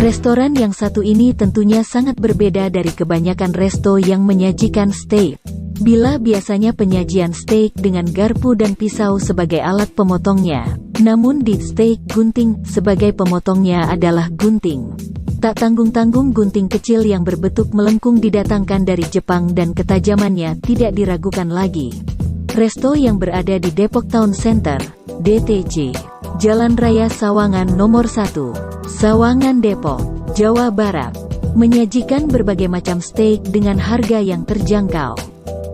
Restoran yang satu ini tentunya sangat berbeda dari kebanyakan resto yang menyajikan steak. Bila biasanya penyajian steak dengan garpu dan pisau sebagai alat pemotongnya, namun di steak gunting sebagai pemotongnya adalah gunting. Tak tanggung-tanggung gunting kecil yang berbentuk melengkung didatangkan dari Jepang dan ketajamannya tidak diragukan lagi. Resto yang berada di Depok Town Center, DTC, Jalan Raya Sawangan Nomor 1, Sawangan Depok, Jawa Barat, menyajikan berbagai macam steak dengan harga yang terjangkau.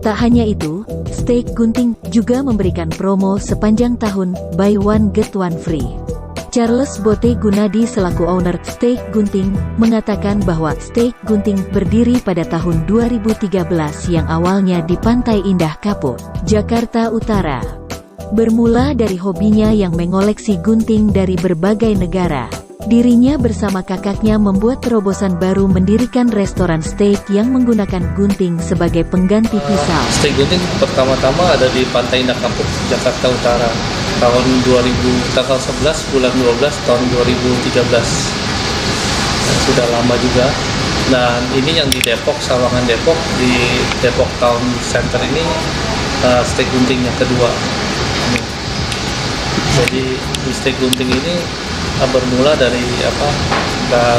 Tak hanya itu, steak gunting juga memberikan promo sepanjang tahun, buy one get one free. Charles Bote Gunadi selaku owner Steak Gunting, mengatakan bahwa Steak Gunting berdiri pada tahun 2013 yang awalnya di Pantai Indah Kapuk, Jakarta Utara. Bermula dari hobinya yang mengoleksi gunting dari berbagai negara, dirinya bersama kakaknya membuat terobosan baru mendirikan restoran steak yang menggunakan gunting sebagai pengganti pisau. Steak Gunting pertama-tama ada di Pantai Indah Kapuk, Jakarta Utara. Tahun 2000, tanggal 11 bulan 12 tahun 2013. Sudah lama juga. Dan ini yang di Depok, Sawangan Depok, di Depok Town Center ini steak gunting yang kedua. Jadi di steak gunting ini bermula dari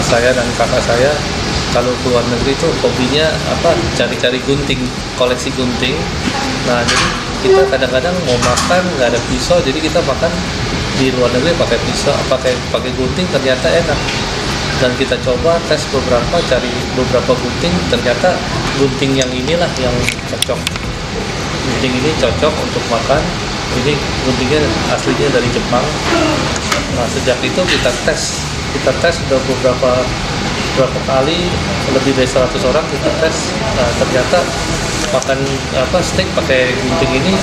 saya dan kakak saya kalau ke luar negeri itu hobinya cari-cari gunting, koleksi gunting. Nah jadi kita kadang-kadang mau makan nggak ada pisau, jadi kita makan di luar negeri pakai pisau, pakai gunting, ternyata enak. Dan kita coba tes cari beberapa gunting, ternyata gunting yang inilah yang cocok. Gunting ini cocok untuk makan. Ini guntingnya aslinya dari Jepang. Nah sejak itu kita tes sudah beberapa kali, lebih dari 100 orang kita tes. Nah ternyata makan steak pakai gunting ini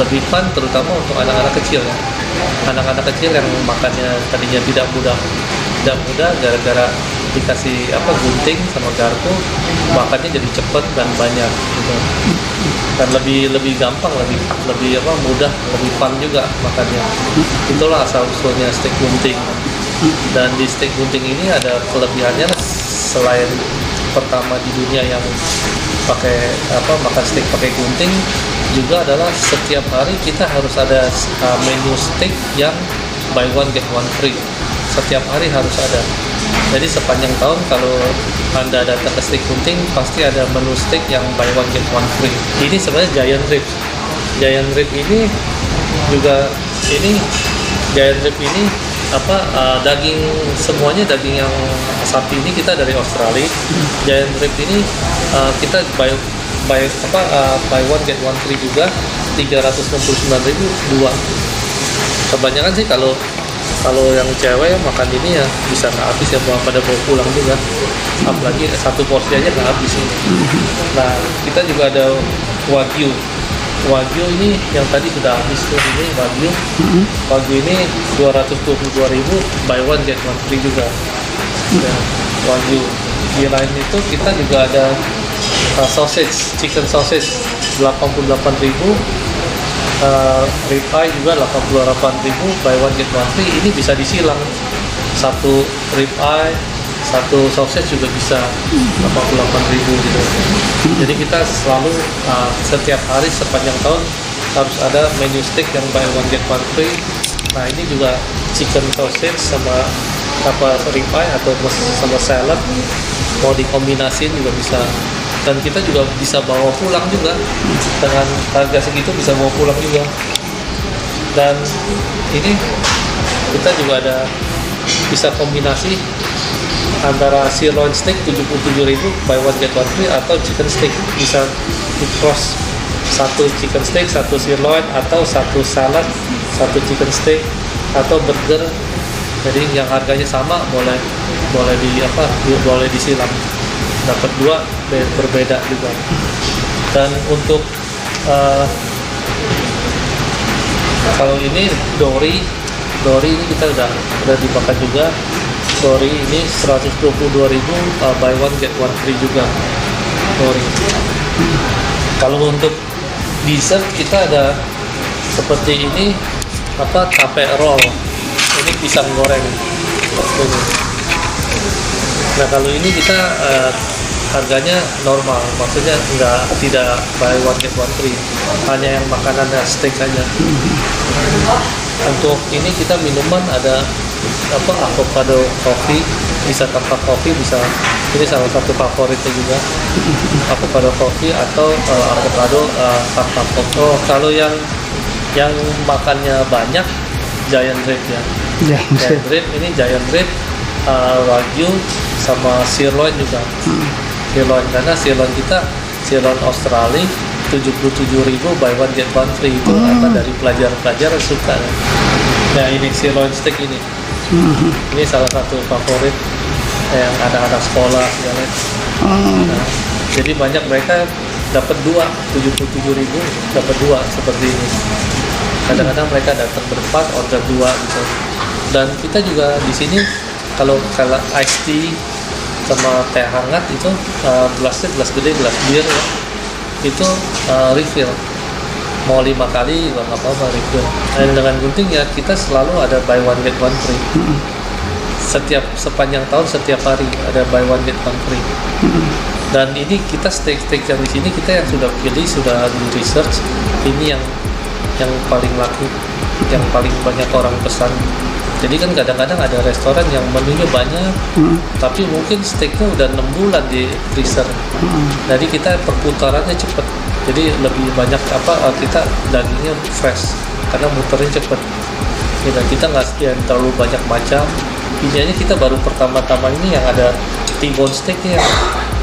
lebih fun, terutama untuk anak-anak kecil ya. Anak-anak kecil yang makannya tadinya tidak mudah gara-gara dikasih gunting sama garpu, makannya jadi cepat dan banyak gitu. Dan lebih gampang, lebih mudah, lebih fun juga makannya. Itulah asal usulnya steak gunting. Dan di steak gunting ini ada kelebihannya selain pertama di dunia yang makan steak pakai gunting, juga adalah setiap hari kita harus ada menu steak yang buy one get one free. Setiap hari harus ada. Jadi sepanjang tahun kalau Anda datang ke steak gunting pasti ada menu steak yang buy one get one free. Ini sebenarnya giant rib. Giant rib ini juga giant rib ini daging, semuanya daging yang sapi ini kita dari Australia. Giant rib ini kita buy one get one free juga, 369.000 dua. Kebanyakan sih kalau yang cewek makan ini ya bisa nggak habis ya, pada bawa pulang juga, apalagi satu porsi aja nggak habis ini. Nah kita juga ada Wagyu ini yang tadi sudah habis tuh, ini Wagyu ini 222.000 buy one get one free juga. Dan Wagyu di lain itu kita juga ada chicken sausage 88.000, ribeye juga 88.000 buy one get one free. Ini bisa disilang, satu ribeye, satu sausage juga bisa 88.000 gitu. Jadi kita selalu setiap hari sepanjang tahun harus ada menu steak yang buy one get one free. Nah ini juga chicken sausage sama ribeye atau sama salad mau dikombinasiin juga bisa. Dan kita juga bisa bawa pulang juga, dengan harga segitu bisa bawa pulang juga. Dan ini kita juga ada bisa kombinasi antara sirloin steak 77.000 buy one get one free, atau chicken steak bisa di cross, satu chicken steak, satu sirloin, atau satu salad, satu chicken steak, atau burger. Jadi yang harganya sama boleh disilang, dapat dua berbeda juga. Dan untuk kalau ini Dory ini kita udah dimakan juga. Dory ini 122.000 buy one get one free juga Dory. Kalau untuk dessert kita ada seperti ini tape roll. Ini pisang goreng. Nah kalau ini kita harganya normal, maksudnya tidak buy one get one free, hanya yang makanan dan steak saja. Untuk ini kita minuman ada avocado coffee, bisa tanpa kopi, bisa, ini salah satu favoritnya juga, avocado coffee atau avocado tanpa kopi. Oh kalau yang makannya banyak, giant red ya. Giant red ini giant red wagyu sama sirloin juga. Sirloin, karena sirloin kita sirloin Australia 77.000 buy one get one free, itu dari pelajar-pelajar suka. Nah ini sirloin steak ini. Ini salah satu favorit yang anak-anak sekolah segala. Nah, jadi banyak mereka dapat 77.000 dapat 2 seperti ini. Kadang-kadang mereka datang berempat order 2 gitu. Dan kita juga di sini kalau iced tea sama teh hangat itu gelasnya gelas gede, gelas bir ya, itu refill mau 5 kali nggak apa-apa refill. Dan dengan gunting ya kita selalu ada buy one get one free. Sepanjang tahun setiap hari ada buy one get one free. Dan ini kita steak yang di sini kita yang sudah pilih, sudah di research, ini yang paling laku, yang paling banyak orang pesan. Jadi kan kadang-kadang ada restoran yang menunya banyak, tapi mungkin steaknya udah 6 bulan di freezer. Jadi kita perputarannya cepat, jadi lebih banyak kita dagingnya fresh karena muternya cepat. Kita nggak yang terlalu banyak macam. Ini aja kita baru pertama-tama ini yang ada T-bone steaknya,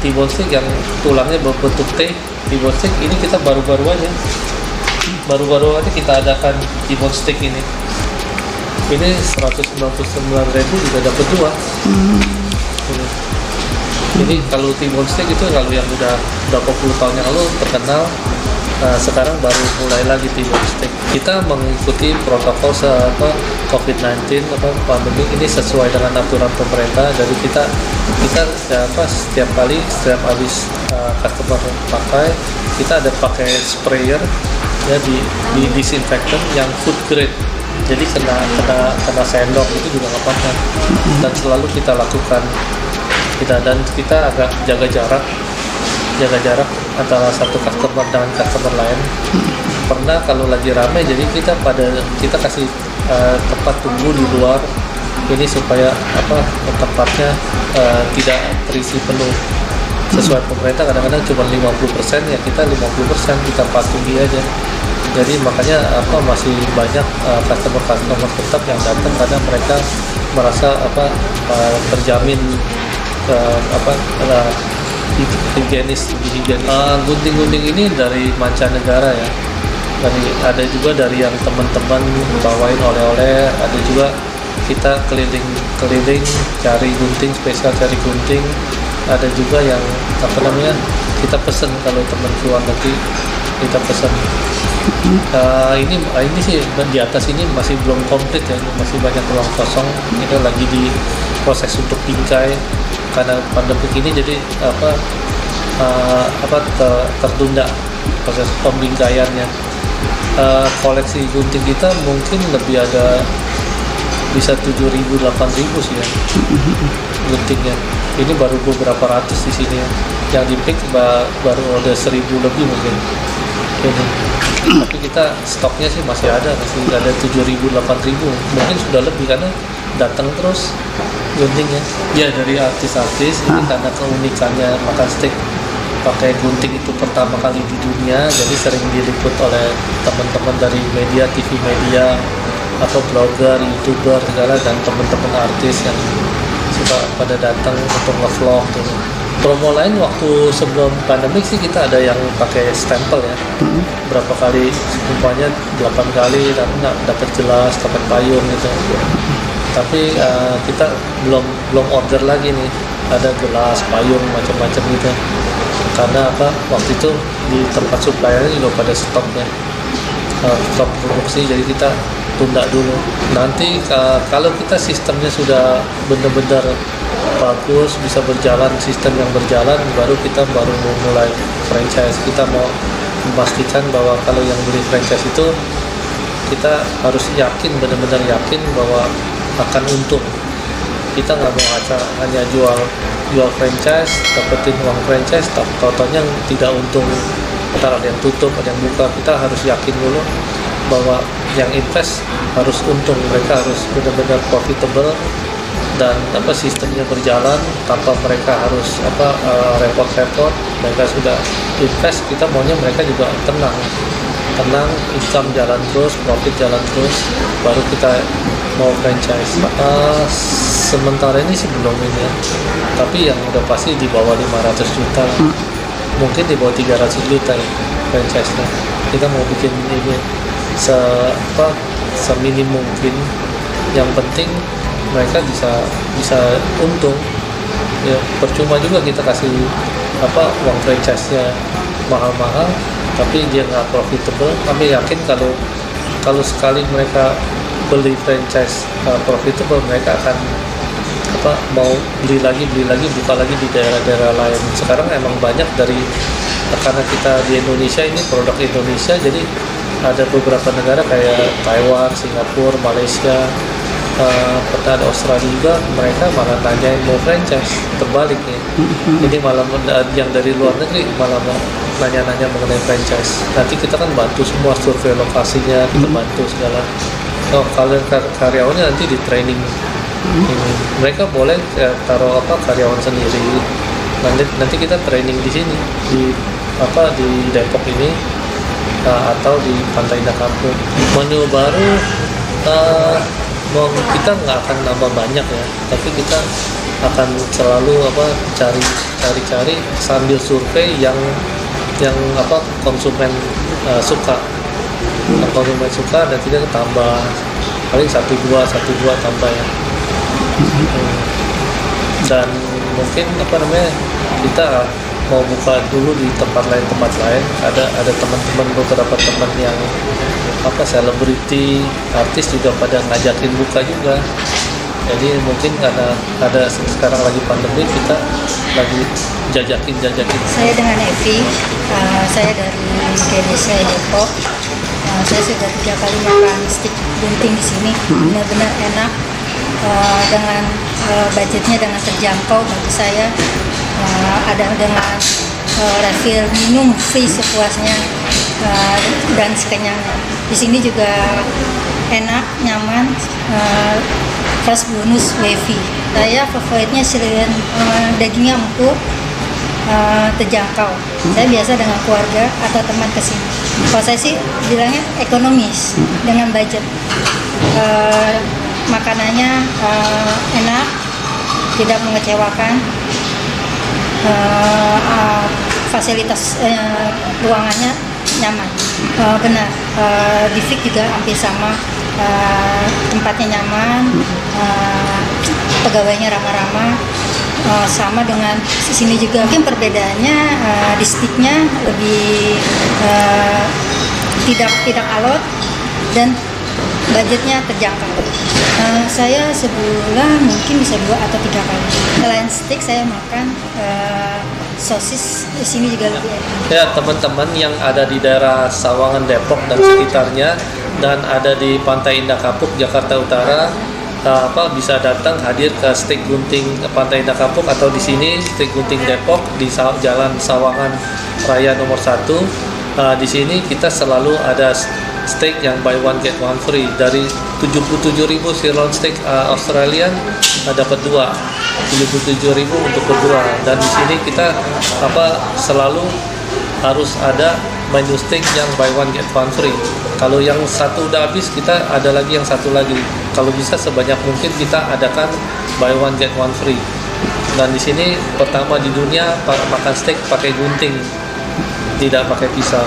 T-bone steak yang tulangnya berbentuk T, T-bone steak ini kita baru-baru aja kita adakan T-bone steak ini. Ini 199.000 juga dapat 2. Ini kalau T-bone steak itu kalau yang udah berapa puluh tahun yang lalu terkenal, sekarang baru mulai lagi T-bone steak. Kita mengikuti protokol COVID-19 pandemi ini sesuai dengan aturan pemerintah. Jadi kita setiap habis customer pakai, kita ada pakai sprayer ya di disinfektan yang food grade. Jadi kena sendok itu juga nggak apa-apa. Dan selalu kita lakukan dan kita agak jaga jarak antara satu customer dengan customer lain. Pernah kalau lagi ramai, jadi kita kasih tempat tunggu di luar ini supaya tempatnya tidak terisi penuh. Sesuai pemerintah kadang-kadang cuma 50%, ya kita 50% kita patuhi aja. Jadi makanya masih banyak customer tetap yang datang karena mereka merasa terjamin higienis. Gunting-gunting ini dari mancanegara ya. Ada juga dari yang teman-teman bawain oleh-oleh, ada juga kita keliling cari gunting, spesial cari gunting. Ada juga yang kita pesen, kalau teman keluar negeri kita pesen. Ini sih di atas ini masih belum komplit ya, masih banyak ruang kosong. Kita lagi di proses untuk bingkai karena pandemi ini, jadi tertunda proses pembingkaiannya. Koleksi gunting kita mungkin lebih ada bisa 7.000 8.000 sih ya guntingnya. Ini baru beberapa ratus di sini ya. Yang di pick baru ada 1.000 lebih mungkin. Ini. Tapi kita stoknya sih masih ada 7.000 8.000, mungkin sudah lebih karena datang terus guntingnya. Ya dari artis-artis ini karena keunikannya makan steak pakai gunting itu pertama kali di dunia, jadi sering diliput oleh teman-teman dari media, TV media atau blogger, youtuber segala, dan teman-teman artis yang suka pada datang untuk nge-vlog tuh. Promo lain waktu sebelum pandemik sih kita ada yang pakai stempel ya, berapa kali, umpamanya 8 kali dan dapat gelas, dapat payung gitu. Tapi kita belum order lagi nih, ada gelas, payung, macam-macam gitu. Karena waktu itu di tempat suppliernya juga pada stoknya, stop produksi, jadi kita tunda dulu. Nanti kalau kita sistemnya sudah benar-benar bagus, bisa berjalan, sistem yang berjalan, baru kita mulai franchise. Kita mau memastikan bahwa kalau yang beli franchise itu kita harus yakin, benar-benar yakin bahwa akan untung. kita nggak mau hanya jual franchise, dapetin uang franchise, totalnya tidak untung. Ntar ada yang tutup, ada yang buka. Kita harus yakin dulu bahwa yang invest harus untung, mereka harus benar-benar profitable dan sistemnya berjalan tanpa mereka harus repot-repot. Mereka sudah invest, kita maunya mereka juga tenang, income jalan terus, profit jalan terus, baru kita mau franchise. Sementara ini sih belum ini ya, tapi yang udah pasti di bawah 500 juta, mungkin di bawah 300 juta ya franchise-nya. Kita mau bikin ini seminim mungkin, yang penting mereka bisa untung ya. Percuma juga kita kasih uang franchise-nya mahal-mahal tapi dia nggak profitable. Kami yakin kalau sekali mereka beli franchise profitable, mereka akan mau beli lagi, buka lagi di daerah-daerah lain. Sekarang emang banyak karena kita di Indonesia, ini produk Indonesia, jadi ada beberapa negara kayak Taiwan, Singapura, Malaysia, pernah ada Australia juga, mereka malah nanyain mau franchise, terbalik nih. Jadi malah yang dari luar negeri malah nanya-nanya mengenai franchise. Nanti kita kan bantu semua, survei lokasinya, kita bantu segala. Kalau karyawannya nanti di training. Mereka boleh taruh karyawan sendiri. Nanti kita training di sini di Depok ini atau di Pantai Indah Kapuk. Menu baru kita nggak akan nambah banyak ya, tapi kita akan selalu cari sambil survei yang konsumen suka. Konsumen suka dan kita tambah paling satu dua tambah ya. Dan mungkin kita mau buka dulu di tempat lain. Ada teman-teman, beberapa teman yang selebriti, artis juga pada ngajakin buka juga. Jadi mungkin karena ada sekarang lagi pandemi, kita lagi jajakin. Saya dengan Evi, saya dari GDC Depok. Saya sudah 3 kali makan stik gunting di sini, benar-benar enak. Dengan budgetnya dengan terjangkau bagi saya, ada dengan refill minum free sepuasnya dan sekenyangnya. Di sini juga enak, nyaman, plus bonus wifi. Saya favoritnya selain dagingnya empuk, terjangkau. Saya biasa dengan keluarga atau teman kesini. Kalau saya sih bilangnya ekonomis dengan budget. Makanannya enak, tidak mengecewakan, fasilitas ruangannya nyaman. Benar, di Fik juga hampir sama, tempatnya nyaman, pegawainya ramah-ramah, sama dengan di sini juga. Mungkin perbedaannya di stiknya lebih tidak alot dan budgetnya terjangkau. Saya sebulan mungkin bisa 2 atau 3 kali. Selain steak saya makan sosis, di sini juga lebih enak. Ya, teman-teman yang ada di daerah Sawangan, Depok dan sekitarnya, dan ada di Pantai Indah Kapuk, Jakarta Utara, bisa datang hadir ke Steak Gunting Pantai Indah Kapuk, atau di sini Steak Gunting Depok di Jalan Sawangan Raya nomor 1. Di sini kita selalu ada steak yang buy one get one free. Dari 77.000 sirloin steak Australian dapat 2, 77.000 untuk berdua. Dan di sini kita selalu harus ada menu steak yang buy one get one free. Kalau yang satu udah habis, kita ada lagi yang satu lagi. Kalau bisa sebanyak mungkin kita adakan buy one get one free. Dan di sini pertama di dunia makan steak pakai gunting, tidak pakai pisau.